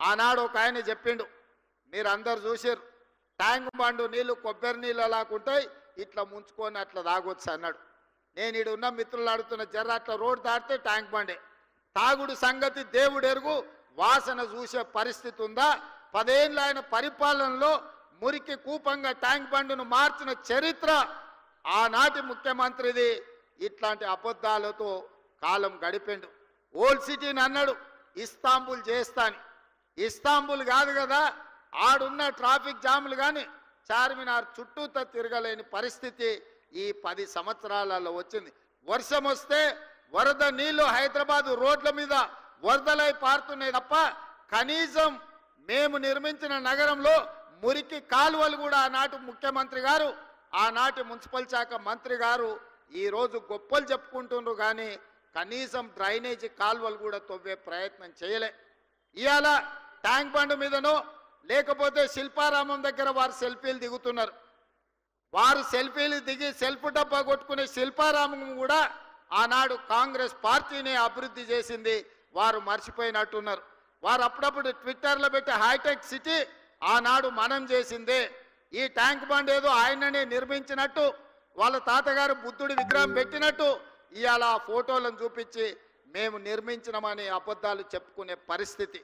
ఆనాడు ఒక ఆయన చెప్పిండు, మీరందరు చూసారు, ట్యాంక్ బండు నీళ్లు కొబ్బరి నీళ్ళు అలాగుంటాయి, ఇట్లా ముంచుకొని అట్లా తాగొచ్చు అన్నాడు. నేను ఈడ ఉన్న మిత్రులు అడుగుతున్న, జర్ర అట్లా రోడ్డు దాటితే ట్యాంక్ బండే. తాగుడు సంగతి దేవుడు ఎరుగు, వాసన చూసే పరిస్థితి ఉందా? 10 ఏళ్ళ ఆయన పరిపాలనలో మురికి కూపంగా ట్యాంక్ బండును మార్చిన చరిత్ర ఆనాటి ముఖ్యమంత్రిది. ఇట్లాంటి అబద్ధాలతో కాలం గడిపిండు. ఓల్డ్ సిటీని అన్నాడు ఇస్తాంబుల్ చేస్తాని. ఇస్తాంబుల్ కాదు కదా, ఆడున్న ట్రాఫిక్ జాములు కానీ చార్మినార్ చుట్టూతో తిరగలేని పరిస్థితి ఈ 10 సంవత్సరాలలో వచ్చింది. వర్షం వస్తే వరద నీళ్లు హైదరాబాద్ రోడ్ల మీద వరదలై పారుతున్నాయి తప్ప కనీసం మేము నిర్మించిన నగరంలో మురికి కాలువలు కూడా ఆనాటి ముఖ్యమంత్రి గారు, ఆనాటి మున్సిపల్ శాఖ మంత్రి గారు ఈరోజు గొప్పలు చెప్పుకుంటున్నారు, కానీ కనీసం డ్రైనేజీ కాలువలు కూడా తవ్వే ప్రయత్నం చేయలే. ఇవాళ ట్యాంక్ బండ్ మీదనో లేకపోతే శిల్పారామం దగ్గర వారు సెల్ఫీలు దిగుతున్నారు. వారు సెల్ఫీలు దిగి సెల్ఫ్ డబ్బా కొట్టుకునే శిల్పారామం కూడా ఆనాడు కాంగ్రెస్ పార్టీనే అభివృద్ధి చేసింది, వారు మర్చిపోయినట్టున్నారు. వారు అప్పుడప్పుడు ట్విట్టర్లో పెట్టి హైటెక్ సిటీ ఆనాడు మనం చేసిందే. ఈ ట్యాంక్ బండ్ ఏదో ఆయననే నిర్మించినట్టు, వాళ్ళ తాతగారు బుద్ధుడి విగ్రహం పెట్టినట్టు ఇవాళ ఆ ఫోటోలను చూపించి మేము నిర్మించినామని అబద్ధాలు చెప్పుకునే పరిస్థితి.